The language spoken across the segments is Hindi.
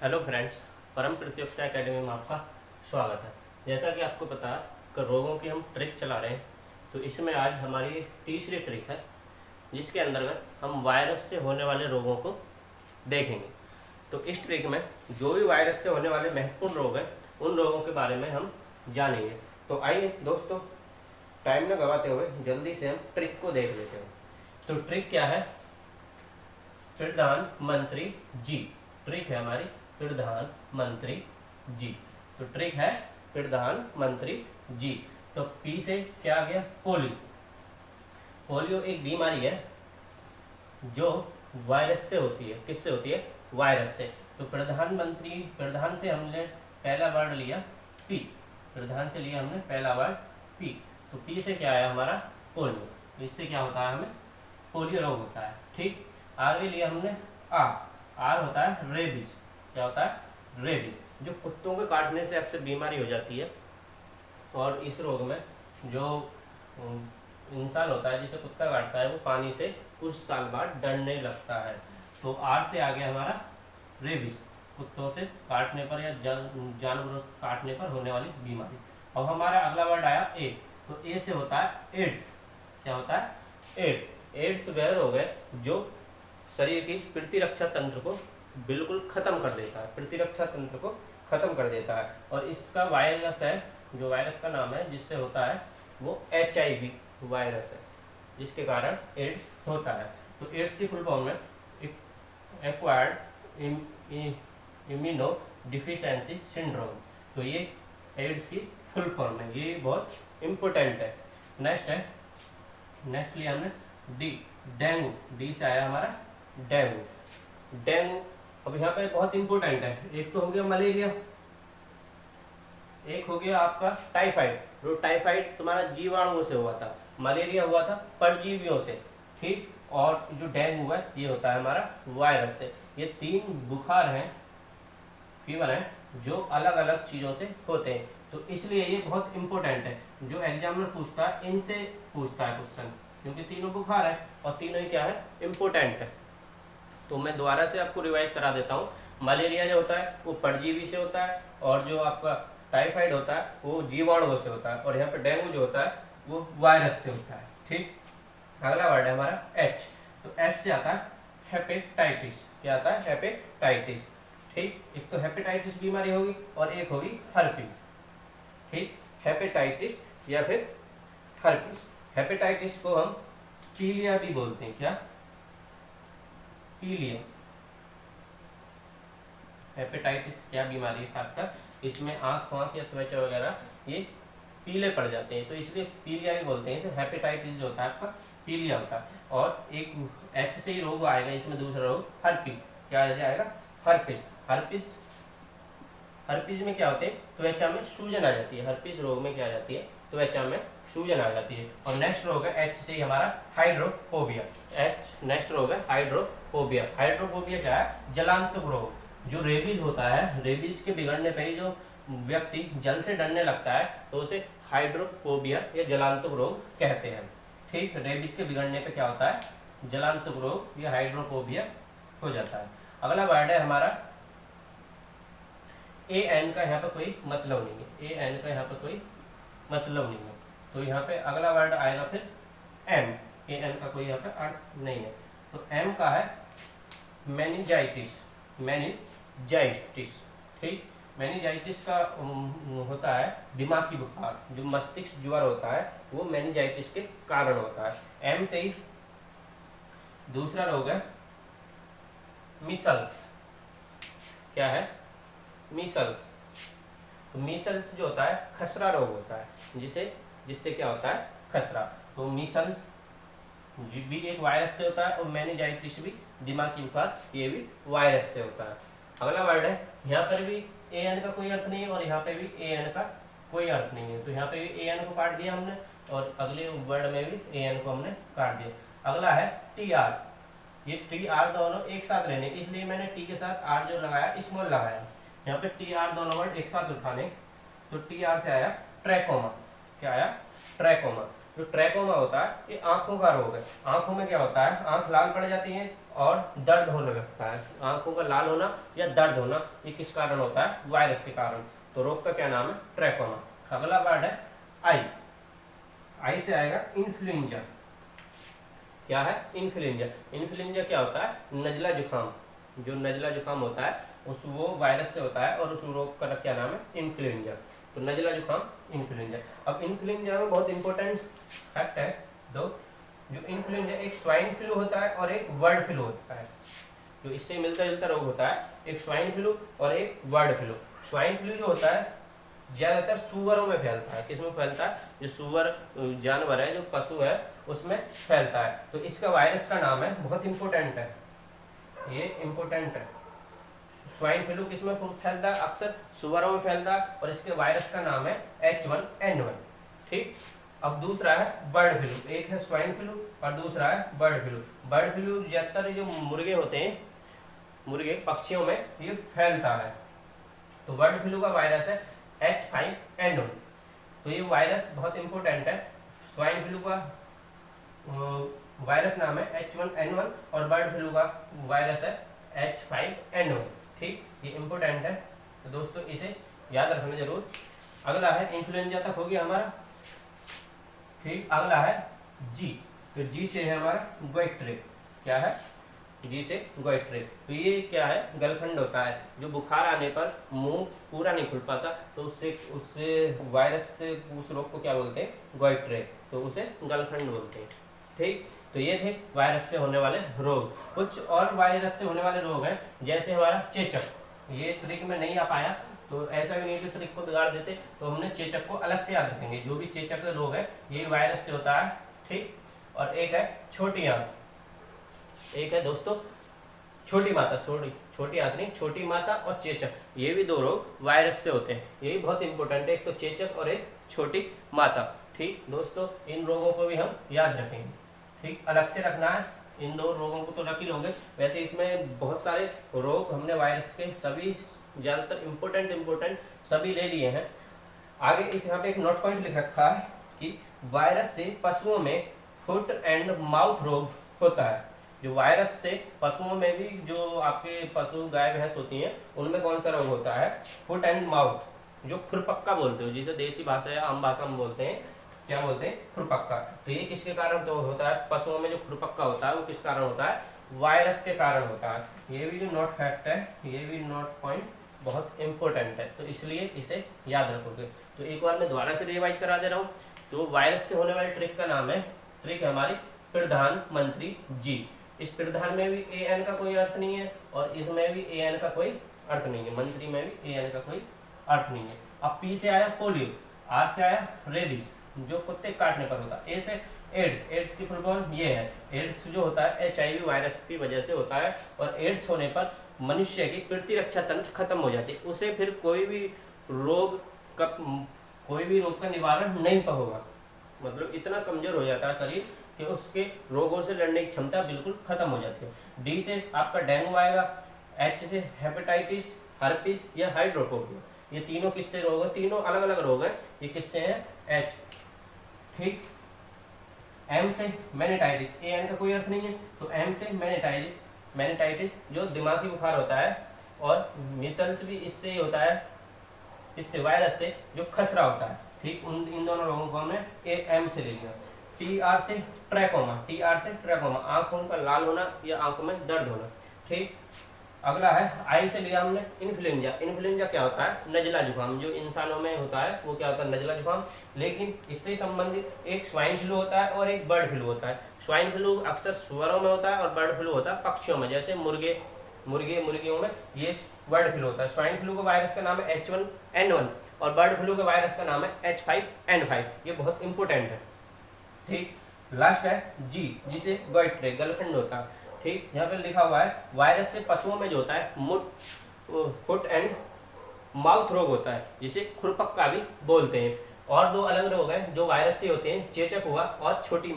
हेलो फ्रेंड्स, परम प्रतियोगिता एकेडमी में आपका स्वागत है। जैसा कि आपको पता है कि रोगों की हम ट्रिक चला रहे हैं, तो इसमें आज हमारी तीसरी ट्रिक है जिसके अंतर्गत हम वायरस से होने वाले रोगों को देखेंगे। तो इस ट्रिक में जो भी वायरस से होने वाले महत्वपूर्ण रोग हैं उन रोगों के बारे में हम जानेंगे। तो आइए दोस्तों, टाइम न गवाते हुए जल्दी से हम ट्रिक को देख लेते हैं। तो ट्रिक क्या है? प्रधानमंत्री जी। ट्रिक है हमारी प्रधानमंत्री जी। तो ट्रिक है प्रधानमंत्री जी। तो पी से क्या आ गया? पोलियो। पोलियो एक बीमारी है जो वायरस से होती है। किससे होती है? वायरस से। तो प्रधानमंत्री, प्रधान से हमने पहला वर्ड लिया पी। प्रधान से लिया हमने पहला वर्ड पी। तो पी से क्या आया हमारा? पोलियो। इससे क्या होता है? हमें पोलियो रोग होता है। ठीक। आगे लिया हमने आर होता है रेबीज। क्या होता है? रेबीज, जो कुत्तों के काटने से अक्सर बीमारी हो जाती है। और इस रोग में जो इंसान होता है जिसे कुत्ता काटता है वो पानी से कुछ साल बाद डरने लगता है। तो आर से आ गया हमारा रेबीज, कुत्तों से काटने पर या जानवरों से काटने पर होने वाली बीमारी। अब हमारा अगला वर्ड आया ए। तो ए से होता है एड्स। क्या होता है? एड्स। एड्स वह रोग है जो शरीर की प्रतिरक्षा तंत्र को बिल्कुल खत्म कर देता है। प्रतिरक्षा तंत्र को खत्म कर देता है। और इसका वायरस है, जो वायरस का नाम है जिससे होता है वो HIV वायरस है, जिसके कारण एड्स होता है। तो एड्स की फुल फॉर्म है एक्वायर्ड इम्यूनो डिफिशियंसी सिंड्रोम। तो ये एड्स की फुल फॉर्म है, ये बहुत इम्पोर्टेंट है। नेक्स्ट लिया हमने डी, डेंगू। डी से आया हमारा डेंगू। डेंगू अब यहाँ पे बहुत इंपॉर्टेंट है। एक तो हो गया मलेरिया, एक हो गया आपका टाइफाइड। जो टाइफाइड तुम्हारा जीवाणुओं से हुआ था, मलेरिया हुआ था परजीवियों से। ठीक। और जो डेंगू है ये होता है हमारा वायरस से। ये तीन बुखार हैं, फीवर है, जो अलग अलग चीज़ों से होते हैं। तो इसलिए ये बहुत इंपॉर्टेंट है। जो एग्जामिनर पूछता है इनसे पूछता है क्वेश्चन, क्योंकि तीनों बुखार है और तीनों ही क्या है? इम्पोर्टेंट है। तो मैं दोबारा से आपको रिवाइज करा देता हूँ। मलेरिया जो होता है वो परजीवी से होता है, और जो आपका टाइफाइड होता है वो जीवाणुओं से होता है, और यहाँ पे डेंगू जो होता है वो वायरस से होता है। ठीक। अगला वर्ड है हमारा एच। तो एच से आता है हेपेटाइटिस। क्या आता है? हेपेटाइटिस। ठीक। एक तो हेपेटाइटिस बीमारी होगी और एक होगी हर्पीज। ठीक। हेपेटाइटिस या फिर हर्पीज। हेपेटाइटिस को हम पीलिया भी बोलते हैं। क्या? पीलिया। हेपेटाइटिस क्या बीमारी है? खासकर इसमें आँख वाँख या त्वचा वगैरह ये पीले पड़ जाते हैं, तो इसलिए पीलिया भी बोलते हैं। इसे हेपेटाइटिस जो होता है आपका पीलिया होता है। और एक एच से ही रोग आएगा इसमें, दूसरा रोग हर्पीज। क्या आ जाएगा? हर्पीज। हर्पीज, हर्पीज में क्या होते हैं? त्वचा में सूजन आ जाती है। हर्पीज रोग में क्या आ जाती है? त्वचा में सूजन आ जाती है। और नेक्स्ट रोग है एच से ही हमारा हाइड्रोफोबिया। नेक्स्ट रोग है हाइड्रोफोबिया। हाइड्रोफोबिया क्या है? जलांतक रोग। जो रेबीज होता है, रेबीज के बिगड़ने पर ही जो व्यक्ति जल से डरने लगता है तो उसे हाइड्रोफोबिया या जलांतक रोग कहते हैं। ठीक। रेबीज के बिगड़ने पे क्या होता है? जलांतक रोग या हाइड्रोफोबिया हो जाता है। अगला वर्ड है हमारा AN का यहाँ पे कोई मतलब नहीं है। AN का यहाँ पे कोई मतलब नहीं है। तो यहाँ पे अगला वर्ड आएगा फिर M। AN का कोई यहाँ पे अर्थ नहीं है। तो M का है मेनिंजाइटिस। मेनिंजाइटिस। ठीक। मेनिंजाइटिस का होता है दिमागी बुखार। जो मस्तिष्क ज्वर होता है वो मेनिंजाइटिस के कारण होता है। M से ही दूसरा रोग है मीसल्स। क्या है? मीसल्स। तो मीसल्स जो होता है खसरा रोग होता है, जिससे क्या होता है? खसरा। तो मीसल्स भी एक वायरस से होता है, और मेनिंजाइटिस भी दिमागी बुखार ये भी वायरस से होता है। अगला वर्ड है, यहाँ पर भी AN का कोई अर्थ नहीं है और यहाँ पे भी AN का कोई अर्थ नहीं है। तो यहाँ पे भी AN को काट दिया हमने, और अगले वर्ड में भी AN को हमने काट दिया। अगला है TR। ये TR दोनों एक साथ लेने, इसलिए मैंने T के साथ R जो लगाया स्मॉल लगाया। यहाँ पे TR दोनों वर्ड एक साथ उठाने। तो TR से आया ट्रैकोमा। क्या आया? ट्रैकोमा। जो ट्रैकोमा होता है ये आंखों का रोग है। आंखों में क्या होता है, आंख लाल पड़ जाती है और दर्द होने लगता है। आंखों का लाल होना या दर्द होना ये किस कारण होता है, वायरस के कारण। तो रोग का क्या नाम है, ट्रैकोमा। अगला वर्ड है आई। आई से आएगा इन्फ्लुएंजा। क्या है, इन्फ्लुएंजा। इन्फ्लुएंजा क्या होता है, नजला जुकाम। जो नजला जुकाम होता है उस वो वायरस से होता है और उस रोग का क्या नाम है, इन्फ्लुएंजा। तो नजला जुकाम, इन्फ्लुएंजा। अब इन्फ्लुएंजा में बहुत इंपॉर्टेंट फैक्ट है दो। जो इन्फ्लुएंजा एक स्वाइन फ्लू होता है और एक बर्ड फ्लू होता है। जो इससे मिलता जुलता रोग होता है, एक स्वाइन फ्लू और एक बर्ड फ्लू। स्वाइन फ्लू जो होता है ज्यादातर सुअरों में फैलता है। किसमें फैलता है, जो सुअर जानवर है, जो पशु है, उसमें फैलता है। तो इसका वायरस का नाम है, बहुत इंपॉर्टेंट है ये, इंपॉर्टेंट है। स्वाइन फ्लू किसमें फैलता है, अक्सर सुअरों में फैलता है और इसके वायरस का नाम है H1N1। ठीक। अब दूसरा है बर्ड फ्लू। एक है स्वाइन फ्लू और दूसरा है बर्ड फ्लू। बर्ड फ्लू ज्यादातर जो मुर्गे होते हैं, मुर्गे पक्षियों में ये फैलता है। तो बर्ड फ्लू का वायरस है H5N1। तो ये वायरस बहुत इंपॉर्टेंट है। स्वाइन फ्लू का वायरस नाम है H1N1 और बर्ड फ्लू का वायरस है H5N1। ठीक, ये इंपॉर्टेंट है। तो दोस्तों इसे याद रखना जरूर। अगला है इन्फ्लुएंजा तक हो गया हमारा। ठीक, अगला है जी। तो जी से है हमारा गोइट्रे। क्या है, जी से गोइट्रे। तो ये क्या है, गलफंड होता है। जो बुखार आने पर मुंह पूरा नहीं खुल पाता, तो उससे वायरस से उस रोग को क्या बोलते हैं, गोइट्रे। तो उसे गलफंड बोलते हैं। ठीक, तो ये थे वायरस से होने वाले रोग। कुछ और वायरस से होने वाले रोग हैं, जैसे हमारा चेचक। ये ट्रिक में नहीं आ पाया, तो ऐसा भी नहीं कि ट्रिक को बिगाड़ देते, तो हमने चेचक को अलग से याद रखेंगे। जो भी चेचक का रोग है ये वायरस से होता है। ठीक, और एक है छोटी आंत। एक है दोस्तों छोटी माता, छोटी आंत नहीं, छोटी माता और चेचक, ये भी दो रोग वायरस से होते हैं। ये भी बहुत इंपॉर्टेंट है, एक तो चेचक और एक छोटी माता। ठीक दोस्तों, इन रोगों को भी हम याद रखेंगे। ठीक, अलग से रखना है। इन दो रोगों को तो रख ही लोगे। वैसे इसमें बहुत सारे रोग हमने वायरस के सभी ज़्यादातर इम्पोर्टेंट सभी ले लिए हैं। आगे इस यहाँ पे एक नोट पॉइंट लिख रखा है कि वायरस से पशुओं में फुट एंड माउथ रोग होता है। जो वायरस से पशुओं में भी, जो आपके पशु गाय भैंस होती हैं, उनमें कौन सा रोग होता है, फुट एंड माउथ, जो खुरपक्का बोलते हो, जिसे देसी भाषा या आम भाषा में बोलते हैं, क्या बोलते हैं, खुरपक्का। तो ये किसके कारण तो होता है, पशुओं में जो खुरपक्का होता है वो किस कारण होता है, वायरस के कारण होता है। ये भी जो नोट फैक्ट है, ये भी नोट पॉइंट बहुत इंपॉर्टेंट है, तो इसलिए इसे याद रखोगे। तो एक बार मैं दोबारा से रिवाइज करा दे रहा हूँ। तो वायरस से होने वाली ट्रिक का नाम है, ट्रिक है हमारी प्रधानमंत्री जी। इस प्रधान में भी AN का कोई अर्थ नहीं है और इसमें भी AN का कोई अर्थ नहीं है, मंत्री में भी AN का कोई अर्थ नहीं है। अब P से आया पोलियो, R से आया रेबीज, जो कुत्ते काटने पर होता है। A से एड्स, एड्स की फुल फॉर्म ये है। एड्स जो होता है HIV वायरस की वजह से होता है और एड्स होने पर मनुष्य की प्रतिरक्षा तंत्र खत्म हो जाती है। उसे फिर कोई भी रोग का निवारण नहीं होगा, मतलब इतना कमजोर हो जाता है शरीर कि उसके रोगों से लड़ने की क्षमता बिल्कुल खत्म हो जाती है। D से आपका डेंगू आएगा। H से हेपेटाइटिस, हर्पिस या हाइड्रोफोबिया। ये तीनों किससे रोग है, तीनों अलग अलग रोग हैं। ये किससे हैं, H। ठीक, M से मैनिटाइटिस, AN का कोई अर्थ नहीं है, तो M से मैनिटाइटिस जो दिमागी बुखार होता है, और मिसल्स भी इससे ही होता है, इससे वायरस से जो खसरा होता है। ठीक, इन दोनों रोगों को हमने M से ले लिया। TR से ट्रैकोमा, आंखों का लाल होना या आंखों में दर्द होना। ठीक, अगला है I से लिया हमने इन्फ्लुएंजा। इन्फ्लुएंजा क्या होता है, नजला जुकाम। जो इंसानों में होता है वो क्या होता है, नजला जुकाम। लेकिन इससे संबंधित एक स्वाइन फ्लू होता है और एक बर्ड फ्लू होता है। स्वाइन फ्लू अक्सर सुअरों में होता है और बर्ड फ्लू होता है पक्षियों में, जैसे मुर्गियों में ये बर्ड फ्लू होता है। स्वाइन फ्लू का वायरस का नाम है H1N1 और बर्ड फ्लू का वायरस का नाम है H5N5। ये बहुत इंपॉर्टेंट है। ठीक, लास्ट है जी, जिसे गोइट्रे, गलफंड होता है। ठीक, यहाँ पे लिखा हुआ है वायरस से पशुओं में जो होता है फुट एंड माउथ रोग होता है, जिसे खुरपक्का भी बोलते हैं। और दो अलग रोग हैं जो वायरस से होते हैं, चेचक हुआ और छोटी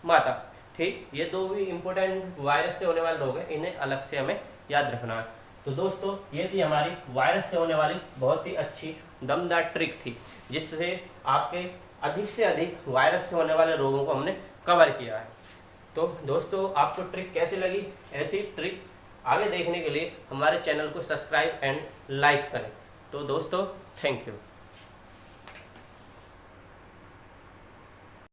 माता। ठीक, ये दो भी इंपॉर्टेंट वायरस से होने वाले रोग हैं, इन्हें अलग से हमें याद रखना है। तो दोस्तों ये थी हमारी वायरस से होने वाली बहुत ही अच्छी दमदार ट्रिक थी, जिससे आपके अधिक से अधिक वायरस से होने वाले रोगों को हमने कवर किया है। तो दोस्तों आपको ट्रिक कैसी लगी? ऐसी ट्रिक आगे देखने के लिए हमारे चैनल को सब्सक्राइब एंड लाइक करें। तो दोस्तों थैंक यू।